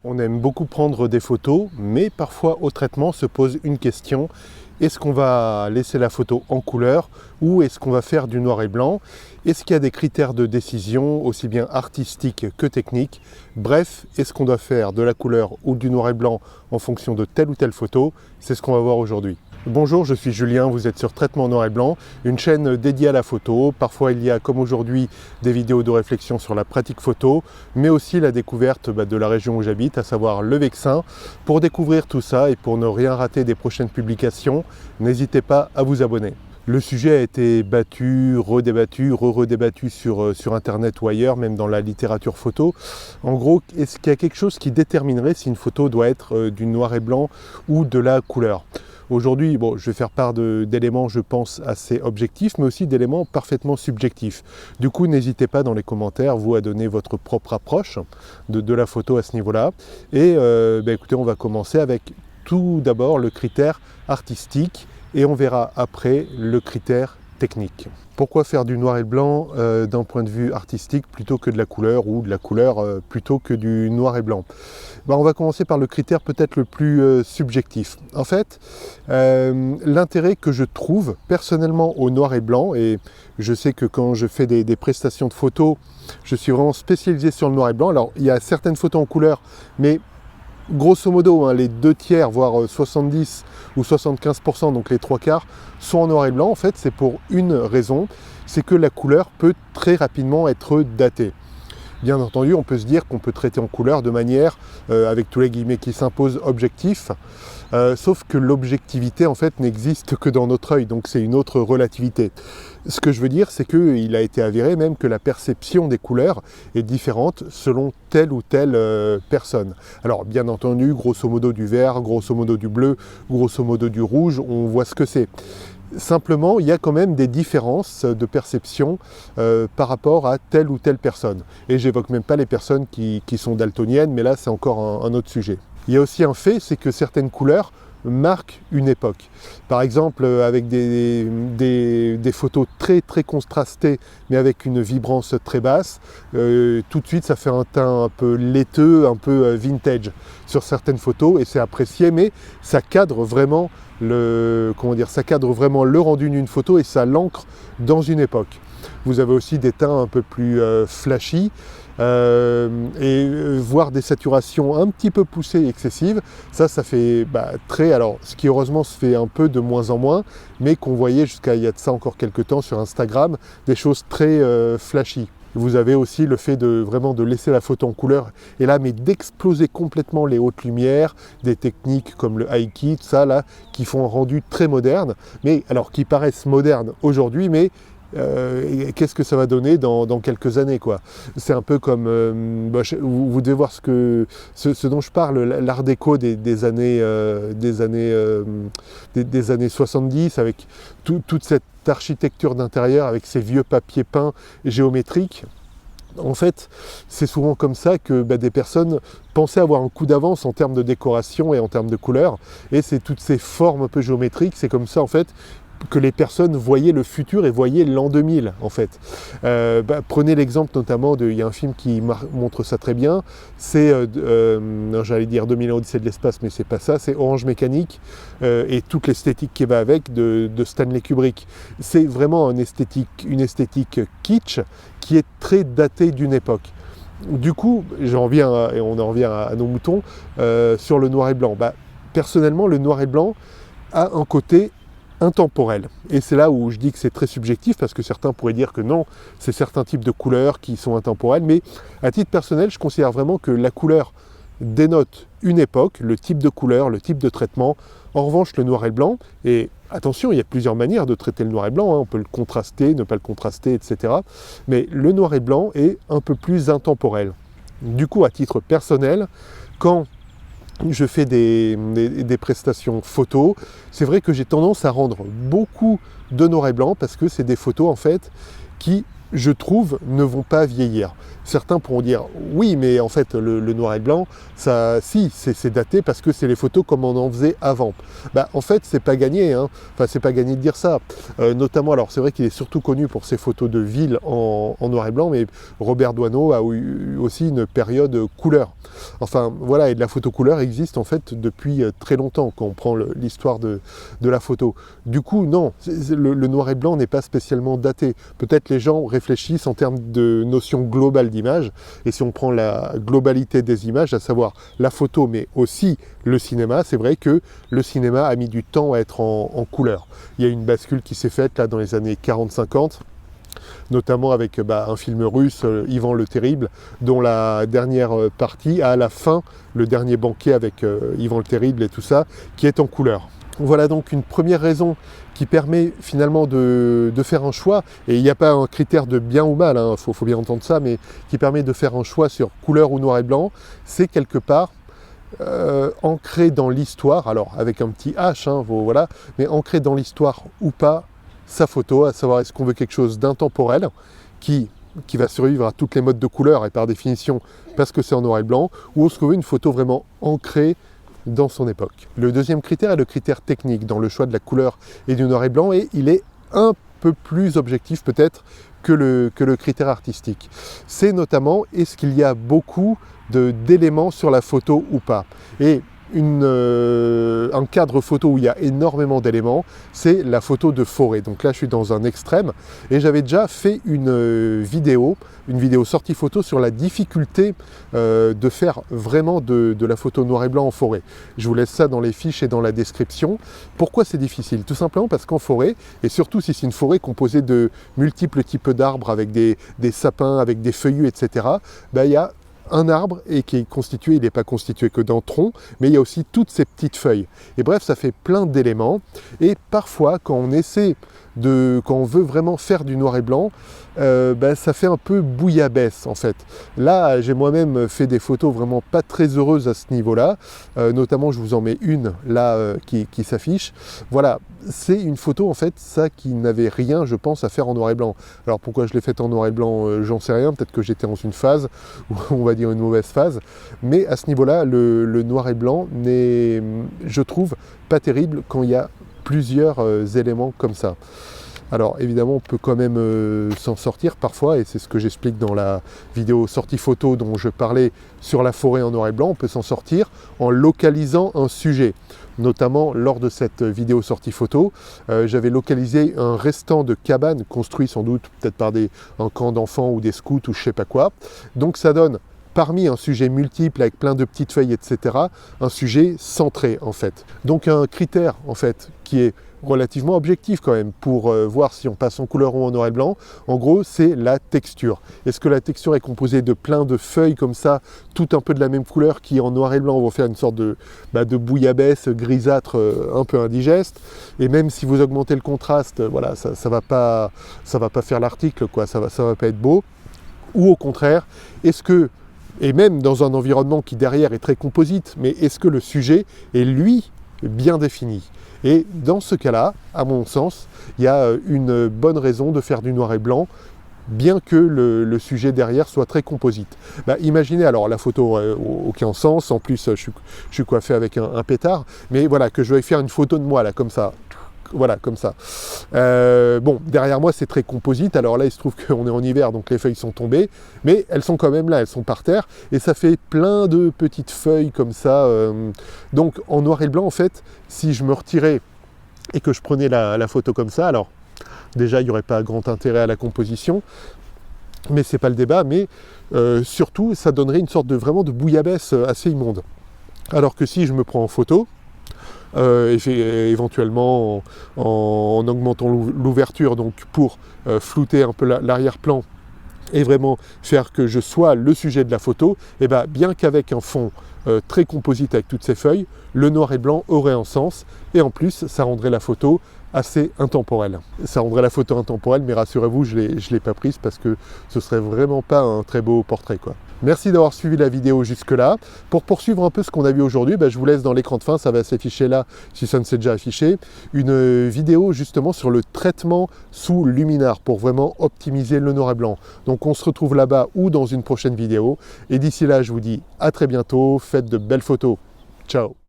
On aime beaucoup prendre des photos, mais parfois au traitement se pose une question. Est-ce qu'on va laisser la photo en couleur ou est-ce qu'on va faire du noir et blanc? Est-ce qu'il y a des critères de décision, aussi bien artistiques que techniques? Bref, est-ce qu'on doit faire de la couleur ou du noir et blanc en fonction de telle ou telle photo? C'est ce qu'on va voir aujourd'hui. Bonjour, je suis Julien, vous êtes sur Traitement Noir et Blanc, une chaîne dédiée à la photo. Parfois il y a, comme aujourd'hui, des vidéos de réflexion sur la pratique photo, mais aussi la découverte de la région où j'habite, à savoir le Vexin. Pour découvrir tout ça et pour ne rien rater des prochaines publications, n'hésitez pas à vous abonner. Le sujet a été battu, redébattu, redébattu sur Internet ou ailleurs, même dans la littérature photo. En gros, est-ce qu'il y a quelque chose qui déterminerait si une photo doit être du noir et blanc ou de la couleur? Aujourd'hui, bon, je vais faire part d'éléments, je pense, assez objectifs, mais aussi d'éléments parfaitement subjectifs. Du coup, n'hésitez pas dans les commentaires, vous, à donner votre propre approche de la photo à ce niveau-là. Et écoutez, on va commencer avec tout d'abord le critère artistique et on verra après le critère technique. Pourquoi faire du noir et blanc d'un point de vue artistique plutôt que de la couleur ou de la couleur plutôt que du noir et blanc? On va commencer par le critère peut-être le plus subjectif. En fait, l'intérêt que je trouve personnellement au noir et blanc, et je sais que quand je fais des prestations de photos, je suis vraiment spécialisé sur le noir et blanc. Alors, il y a certaines photos en couleur, mais grosso modo, les 2/3, voire 70 ou 75%, donc les 3/4, sont en noir et blanc. En fait, c'est pour une raison, c'est que la couleur peut très rapidement être datée. Bien entendu, on peut se dire qu'on peut traiter en couleur de manière, avec tous les guillemets qui s'imposent, objectif, sauf que l'objectivité en fait n'existe que dans notre œil, donc c'est une autre relativité. Ce que je veux dire, c'est qu'il a été avéré même que la perception des couleurs est différente selon telle ou telle personne. Alors bien entendu, grosso modo du vert, grosso modo du bleu, grosso modo du rouge, on voit ce que c'est. Simplement, il y a quand même des différences de perception par rapport à telle ou telle personne. Et j'évoque même pas les personnes qui sont daltoniennes, mais là c'est encore un autre sujet. Il y a aussi un fait, c'est que certaines couleurs marquent une époque. Par exemple, avec des photos très très contrastées, mais avec une vibrance très basse, tout de suite ça fait un teint un peu laiteux, un peu vintage sur certaines photos, et c'est apprécié, mais ça cadre vraiment ça cadre vraiment le rendu d'une photo et ça l'ancre dans une époque. Vous avez aussi des teints un peu plus flashy et voire des saturations un petit peu poussées, excessives. Ça fait très, alors ce qui heureusement se fait un peu de moins en moins, mais qu'on voyait jusqu'à il y a de ça encore quelques temps sur Instagram, des choses très flashy. Vous avez aussi le fait de laisser la photo en couleur, et là, mais d'exploser complètement les hautes lumières, des techniques comme le high key, tout ça là, qui font un rendu très moderne, mais alors qui paraissent modernes aujourd'hui, mais qu'est-ce que ça va donner dans quelques années, quoi. C'est un peu comme vous devez voir ce dont je parle, l'art déco des années 70, avec toute cette architecture d'intérieur avec ces vieux papiers peints géométriques. En fait, c'est souvent comme ça que des personnes pensaient avoir un coup d'avance en termes de décoration et en termes de couleurs, et c'est toutes ces formes un peu géométriques, c'est comme ça en fait que les personnes voyaient le futur et voyaient l'an 2000 en fait. Prenez l'exemple notamment il y a un film qui montre ça très bien, c'est, j'allais dire 2001 Odyssée de l'espace, mais c'est pas ça, c'est Orange Mécanique et toute l'esthétique qui va avec de Stanley Kubrick. C'est vraiment une esthétique kitsch qui est très datée d'une époque. Du coup, on en revient à nos moutons, sur le noir et blanc. Personnellement, le noir et blanc a un côté intemporel. Et c'est là où je dis que c'est très subjectif, parce que certains pourraient dire que non, c'est certains types de couleurs qui sont intemporelles, mais à titre personnel, je considère vraiment que la couleur dénote une époque, le type de couleur, le type de traitement. En revanche, le noir et blanc, et attention, il y a plusieurs manières de traiter le noir et blanc, on peut le contraster, ne pas le contraster, etc. Mais le noir et blanc est un peu plus intemporel. Du coup, à titre personnel, quand je fais des prestations photos, c'est vrai que j'ai tendance à rendre beaucoup de noir et blanc parce que c'est des photos en fait qui je trouve, ne vont pas vieillir. Certains pourront dire, oui, mais en fait, le noir et blanc, ça, si, c'est daté parce que c'est les photos comme on en faisait avant. Bah, en fait, c'est pas gagné, hein. Enfin, c'est pas gagné de dire ça. Notamment, alors c'est vrai qu'il est surtout connu pour ses photos de ville en noir et blanc, mais Robert Doisneau a eu aussi une période couleur. Enfin, voilà, et de la photo couleur existe en fait depuis très longtemps, quand on prend l'histoire de la photo. Du coup, non, le noir et blanc n'est pas spécialement daté. Peut-être les gens réfléchissent en termes de notion globale d'image, et si on prend la globalité des images, à savoir la photo, mais aussi le cinéma, c'est vrai que le cinéma a mis du temps à être en couleur. Il y a une bascule qui s'est faite là dans les années 40-50, notamment avec un film russe, Ivan le Terrible, dont la dernière partie a à la fin le dernier banquet avec Ivan le Terrible et tout ça, qui est en couleur. Voilà donc une première raison qui permet finalement de faire un choix, et il n'y a pas un critère de bien ou mal, hein, faut bien entendre ça, mais qui permet de faire un choix sur couleur ou noir et blanc, c'est quelque part ancré dans l'histoire, alors avec un petit H, hein, voilà, mais ancré dans l'histoire ou pas sa photo, à savoir est-ce qu'on veut quelque chose d'intemporel qui va survivre à toutes les modes de couleur et par définition parce que c'est en noir et blanc, ou est-ce qu'on veut une photo vraiment ancrée dans son époque. Le deuxième critère est le critère technique dans le choix de la couleur et du noir et blanc, et il est un peu plus objectif peut-être que le critère artistique. C'est notamment, est-ce qu'il y a beaucoup d'éléments sur la photo ou pas. Et un cadre photo où il y a énormément d'éléments, c'est la photo de forêt. Donc là, je suis dans un extrême, et j'avais déjà fait une vidéo sortie photo sur la difficulté de faire vraiment de la photo noir et blanc en forêt. Je vous laisse ça dans les fiches et dans la description. Pourquoi c'est difficile? Tout simplement parce qu'en forêt, et surtout si c'est une forêt composée de multiples types d'arbres avec des sapins, avec des feuillus, etc., il y a un arbre et qui est constitué, il n'est pas constitué que d'un tronc, mais il y a aussi toutes ces petites feuilles. Et bref, ça fait plein d'éléments. Et parfois, quand on veut vraiment faire du noir et blanc, ça fait un peu bouillabaisse en fait. Là, j'ai moi-même fait des photos vraiment pas très heureuses à ce niveau-là. Notamment, je vous en mets une là qui s'affiche. Voilà, c'est une photo en fait, ça qui n'avait rien, je pense, à faire en noir et blanc. Alors pourquoi je l'ai faite en noir et blanc, j'en sais rien. Peut-être que j'étais dans une phase, ou on va dire une mauvaise phase. Mais à ce niveau-là, le noir et blanc n'est, je trouve, pas terrible quand il y a plusieurs éléments comme ça. Alors évidemment, on peut quand même s'en sortir parfois, et c'est ce que j'explique dans la vidéo sortie photo dont je parlais sur la forêt en noir et blanc. On peut s'en sortir en localisant un sujet. Notamment lors de cette vidéo sortie photo, j'avais localisé un restant de cabane construit sans doute peut-être par un camp d'enfants ou des scouts ou je sais pas quoi. Donc ça donne, parmi un sujet multiple avec plein de petites feuilles, etc., un sujet centré en fait. Donc un critère en fait qui est relativement objectif quand même pour voir si on passe en couleur ou en noir et blanc. En gros, c'est la texture. Est-ce que la texture est composée de plein de feuilles comme ça, tout un peu de la même couleur, qui en noir et blanc vont faire une sorte de bouillabaisse grisâtre un peu indigeste. Et même si vous augmentez le contraste, voilà, ça va pas faire l'article, quoi. Ça va pas être beau. Ou au contraire, est-ce que, et même dans un environnement qui derrière est très composite, mais est-ce que le sujet est lui bien défini? Et dans ce cas-là, à mon sens, il y a une bonne raison de faire du noir et blanc, bien que le sujet derrière soit très composite. Imaginez, alors la photo aucun sens, en plus je suis coiffé avec un pétard, mais voilà, que je vais faire une photo de moi là, comme ça. Voilà, comme ça. Bon, derrière moi, c'est très composite. Alors là, il se trouve qu'on est en hiver, donc les feuilles sont tombées. Mais elles sont quand même là, elles sont par terre. Et ça fait plein de petites feuilles comme ça. Donc, en noir et blanc, en fait, si je me retirais et que je prenais la photo comme ça, alors déjà, il n'y aurait pas grand intérêt à la composition. Mais c'est pas le débat. Mais surtout, ça donnerait une sorte vraiment de bouillabaisse assez immonde. Alors que si je me prends en photo, éventuellement en augmentant l'ouverture, donc pour flouter un peu l'arrière-plan et vraiment faire que je sois le sujet de la photo, et bien qu'avec un fond très composite avec toutes ces feuilles, le noir et blanc aurait un sens et en plus ça rendrait la photo assez intemporelle. Ça rendrait la photo intemporelle, mais rassurez-vous, je l'ai pas prise parce que ce serait vraiment pas un très beau portrait, quoi. Merci d'avoir suivi la vidéo jusque-là. Pour poursuivre un peu ce qu'on a vu aujourd'hui, je vous laisse dans l'écran de fin, ça va s'afficher là si ça ne s'est déjà affiché, une vidéo justement sur le traitement sous luminaire pour vraiment optimiser le noir et blanc. Donc on se retrouve là-bas ou dans une prochaine vidéo. Et d'ici là, je vous dis à très bientôt, faites de belles photos. Ciao!